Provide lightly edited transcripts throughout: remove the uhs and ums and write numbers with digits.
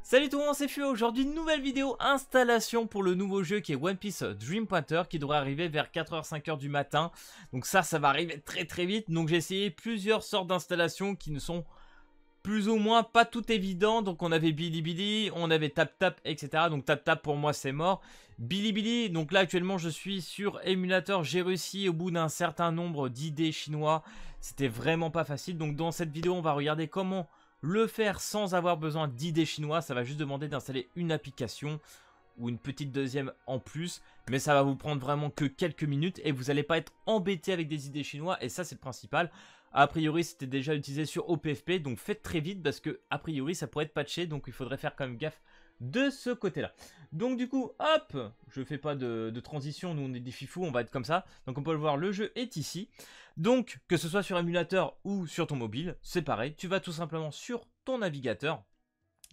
Salut tout le monde, c'est Fuo. Aujourd'hui, une nouvelle vidéo installation pour le nouveau jeu qui est One Piece Dream Pointer qui devrait arriver vers 4h-5h du matin. Donc ça va arriver très vite. Donc j'ai essayé plusieurs sortes d'installations qui ne sont plus ou moins pas tout évident. Donc on avait Bilibili, on avait TapTap, etc. Donc TapTap pour moi c'est mort. Bilibili, donc là actuellement je suis sur émulateur. J'ai réussi au bout d'un certain nombre d'idées chinois. C'était vraiment pas facile. Donc dans cette vidéo on va regarder comment le faire sans avoir besoin d'idées chinois. Ça va juste demander d'installer une application ou une petite deuxième en plus, mais ça va vous prendre vraiment que quelques minutes et vous n'allez pas être embêté avec des idées chinois, et ça c'est le principal. A priori c'était déjà utilisé sur OPFP, donc faites très vite parce que a priori ça pourrait être patché, donc il faudrait faire quand même gaffe de ce côté là. Donc du coup hop, je fais pas de transition, nous on est des fifous, on va être comme ça. Donc on peut le voir, le jeu est ici. Donc que ce soit sur émulateur ou sur ton mobile, c'est pareil, tu vas tout simplement sur ton navigateur.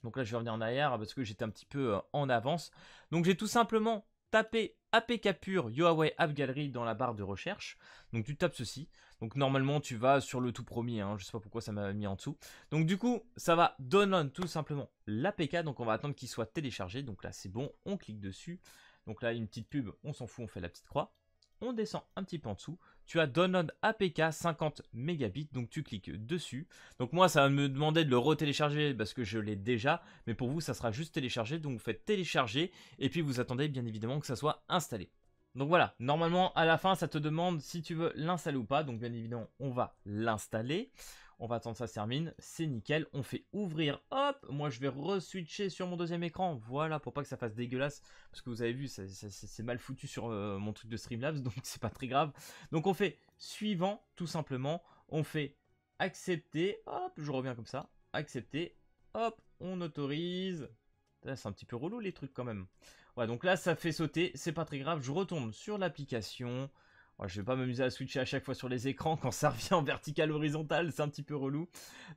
Donc là je vais revenir en arrière parce que j'étais un petit peu en avance. Donc j'ai tout simplement tapé APK pur Huawei App Gallery dans la barre de recherche. Donc tu tapes ceci. Donc normalement tu vas sur le tout premier, hein. Je sais pas pourquoi ça m'a mis en dessous. Donc du coup ça va download tout simplement l'APK. Donc on va attendre qu'il soit téléchargé. Donc là c'est bon, on clique dessus. Donc là une petite pub, on s'en fout, on fait la petite croix. On descend un petit peu en dessous. Tu as Download APK 50 mégabits, donc tu cliques dessus. Donc moi ça va me demander de le retélécharger parce que je l'ai déjà, mais pour vous ça sera juste téléchargé, donc vous faites télécharger et puis vous attendez bien évidemment que ça soit installé. Donc voilà, normalement à la fin ça te demande si tu veux l'installer ou pas, donc bien évidemment on va l'installer. On va attendre que ça se termine, c'est nickel, on fait ouvrir, hop, moi je vais re-switcher sur mon deuxième écran, voilà, pour pas que ça fasse dégueulasse, parce que vous avez vu, c'est mal foutu sur mon truc de Streamlabs, donc c'est pas très grave. Donc on fait suivant, tout simplement, on fait accepter, hop, je reviens comme ça, accepter, hop, on autorise. C'est un petit peu relou les trucs quand même. Voilà, donc là ça fait sauter, c'est pas très grave, je retourne sur l'application. Ouais, je vais pas m'amuser à switcher à chaque fois sur les écrans quand ça revient en vertical horizontal, c'est un petit peu relou.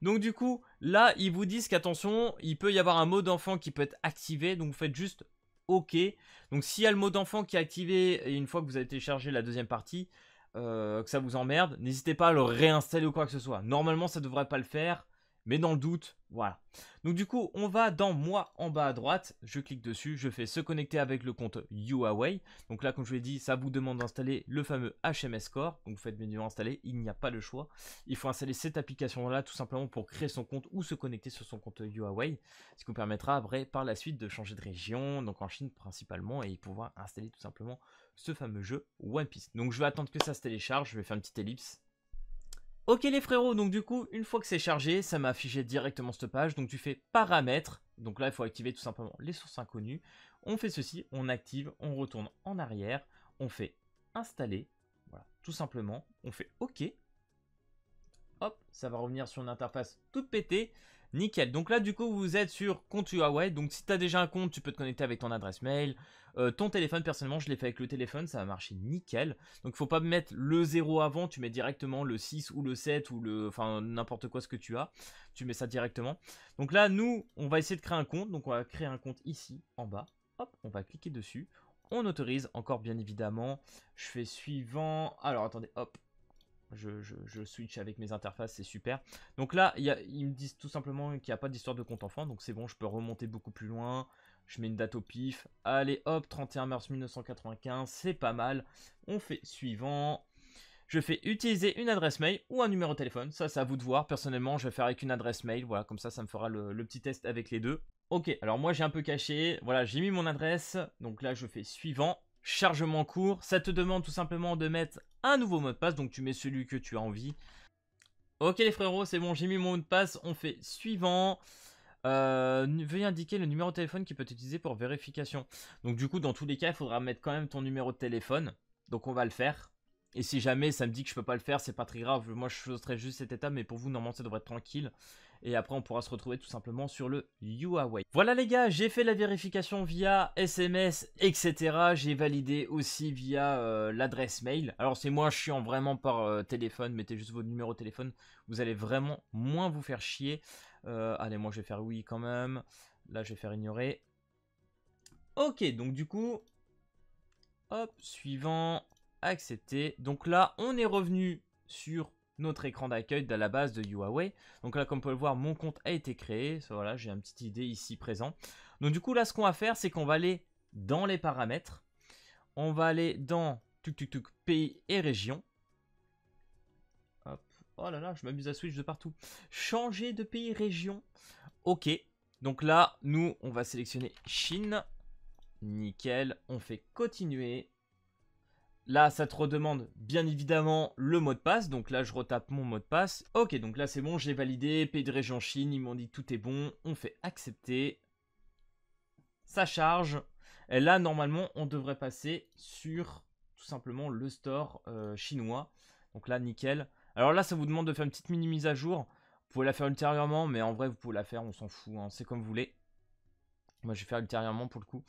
Donc du coup, là, ils vous disent qu'attention, il peut y avoir un mode enfant qui peut être activé, donc vous faites juste OK. Donc s'il y a le mode enfant qui est activé, et une fois que vous avez téléchargé la deuxième partie, que ça vous emmerde, n'hésitez pas à le réinstaller ou quoi que ce soit. Normalement, ça devrait pas le faire, mais dans le doute, voilà. Donc du coup, on va dans moi en bas à droite, je clique dessus, je fais se connecter avec le compte Huawei. Donc là, comme je vous l'ai dit, ça vous demande d'installer le fameux HMS Core. Donc vous faites menu installer, il n'y a pas le choix. Il faut installer cette application-là tout simplement pour créer son compte ou se connecter sur son compte Huawei. Ce qui vous permettra après, par la suite de changer de région, donc en Chine principalement, et pouvoir installer tout simplement ce fameux jeu One Piece. Donc je vais attendre que ça se télécharge, je vais faire une petite ellipse. Ok les frérots, donc du coup, une fois que c'est chargé, ça m'a affiché directement cette page. Donc tu fais paramètres. Donc là, il faut activer tout simplement les sources inconnues. On fait ceci, on active, on retourne en arrière, on fait installer. Voilà, tout simplement, on fait OK. Hop, ça va revenir sur une interface toute pétée. Nickel. Donc là, du coup, vous êtes sur compte Huawei. Donc si tu as déjà un compte, tu peux te connecter avec ton adresse mail. Ton téléphone, personnellement, je l'ai fait avec le téléphone. Ça va marcher nickel. Donc il faut pas mettre le 0 avant. Tu mets directement le 6 ou le 7 ou le... Enfin, n'importe quoi ce que tu as. Tu mets ça directement. Donc là, nous, on va essayer de créer un compte. Donc on va créer un compte ici, en bas. Hop, on va cliquer dessus. On autorise encore, bien évidemment. Je fais suivant. Alors, attendez, hop. Je switch avec mes interfaces, c'est super. Donc là, ils me disent tout simplement qu'il n'y a pas d'histoire de compte enfant. Donc c'est bon, je peux remonter beaucoup plus loin. Je mets une date au pif. Allez, hop, 31 mars 1995, c'est pas mal. On fait suivant. Je fais utiliser une adresse mail ou un numéro de téléphone. Ça, c'est à vous de voir. Personnellement, je vais faire avec une adresse mail. Voilà, comme ça me fera le petit test avec les deux. Ok, alors moi, j'ai un peu caché. Voilà, j'ai mis mon adresse. Donc là, je fais suivant. Chargement court, ça te demande tout simplement de mettre un nouveau mot de passe, donc tu mets celui que tu as envie. Ok les frérots, c'est bon, j'ai mis mon mot de passe, on fait suivant. Veuillez indiquer le numéro de téléphone qui peut être utilisé pour vérification. Donc du coup, dans tous les cas, il faudra mettre quand même ton numéro de téléphone. Donc on va le faire. Et si jamais ça me dit que je peux pas le faire, c'est pas très grave. Moi, je sauterai juste cette étape, mais pour vous, normalement, ça devrait être tranquille. Et après, on pourra se retrouver tout simplement sur le Huawei. Voilà les gars, j'ai fait la vérification via SMS, etc. J'ai validé aussi via l'adresse mail. Alors c'est moins chiant vraiment par téléphone, mettez juste votre numéro de téléphone. Vous allez vraiment moins vous faire chier. Allez, moi je vais faire oui quand même. Là, je vais faire ignorer. Ok, donc du coup, hop, suivant, accepter. Donc là, on est revenu sur notre écran d'accueil de la base de Huawei. Donc là, comme vous pouvez le voir, mon compte a été créé. Voilà, j'ai un petit ID ici présent. Donc du coup, là, ce qu'on va faire, c'est qu'on va aller dans les paramètres. On va aller dans pays et région. Hop. Oh là là, je m'amuse à switch de partout. Changer de pays région. Ok. Donc là, nous, on va sélectionner Chine. Nickel. On fait continuer. Là, ça te redemande bien évidemment le mot de passe. Donc là, je retape mon mot de passe. Ok, donc là, c'est bon, j'ai validé. Pays de région Chine, ils m'ont dit tout est bon. On fait accepter. Ça charge. Et là, normalement, on devrait passer sur tout simplement le store chinois. Donc là, nickel. Alors là, ça vous demande de faire une petite mini mise à jour. Vous pouvez la faire ultérieurement, mais en vrai, vous pouvez la faire, on s'en fout. Hein, c'est comme vous voulez. Moi, je vais faire ultérieurement pour le coup.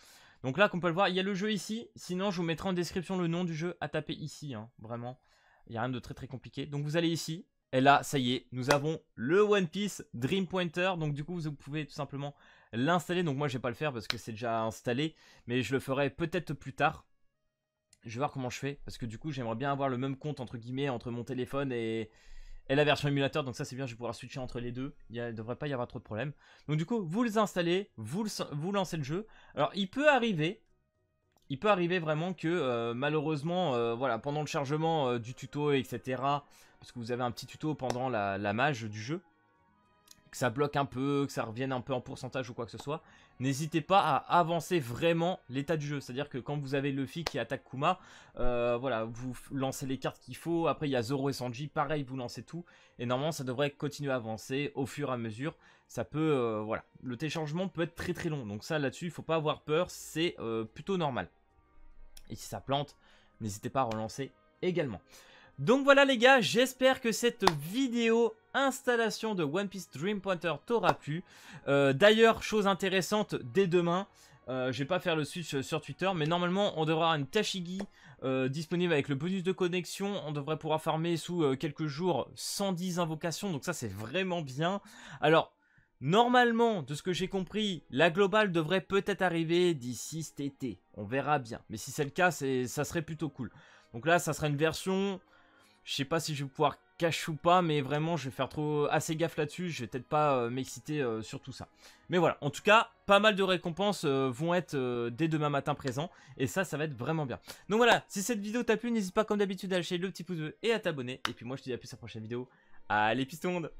Donc là, comme on peut le voir, il y a le jeu ici. Sinon, je vous mettrai en description le nom du jeu à taper ici. Hein, vraiment, il n'y a rien de très très compliqué. Donc vous allez ici. Et là, ça y est, nous avons le One Piece Dream Pointer. Donc du coup, vous pouvez tout simplement l'installer. Donc moi, je vais pas le faire parce que c'est déjà installé. Mais je le ferai peut-être plus tard. Je vais voir comment je fais. Parce que du coup, j'aimerais bien avoir le même compte, entre guillemets, entre mon téléphone et la version émulateur. Donc ça, c'est bien, je vais pouvoir switcher entre les deux. Il ne devrait pas y avoir trop de problème. Donc du coup, vous les installez, vous lancez le jeu. Alors, il peut arriver vraiment que malheureusement, voilà, pendant le chargement du tuto, etc., parce que vous avez un petit tuto pendant la mage du jeu, que ça bloque un peu, que ça revienne un peu en pourcentage ou quoi que ce soit, n'hésitez pas à avancer vraiment l'état du jeu. C'est-à-dire que quand vous avez Luffy qui attaque Kuma, voilà, vous lancez les cartes qu'il faut. Après, il y a Zoro et Sanji, pareil, vous lancez tout. Et normalement, ça devrait continuer à avancer au fur et à mesure. Ça peut, voilà, le téléchargement peut être très très long. Donc ça, là-dessus, il ne faut pas avoir peur, c'est plutôt normal. Et si ça plante, n'hésitez pas à relancer également. Donc voilà les gars, j'espère que cette vidéo installation de One Piece Dream Pointer t'aura plu. D'ailleurs, chose intéressante, dès demain, je vais pas faire le switch sur Twitter, mais normalement on devra avoir une Tashigi disponible avec le bonus de connexion. On devrait pouvoir farmer sous quelques jours 110 invocations, donc ça c'est vraiment bien. Alors, normalement, de ce que j'ai compris, la globale devrait peut-être arriver d'ici cet été. On verra bien, mais si c'est le cas, ça serait plutôt cool. Donc là, ça sera une version... Je sais pas si je vais pouvoir cacher ou pas, mais vraiment, je vais faire assez gaffe là-dessus. Je vais peut-être pas m'exciter sur tout ça. Mais voilà, en tout cas, pas mal de récompenses vont être dès demain matin présents. Et ça va être vraiment bien. Donc voilà, si cette vidéo t'a plu, n'hésite pas comme d'habitude à lâcher le petit pouce bleu et à t'abonner. Et puis moi, je te dis à plus à la prochaine vidéo. Allez, piston!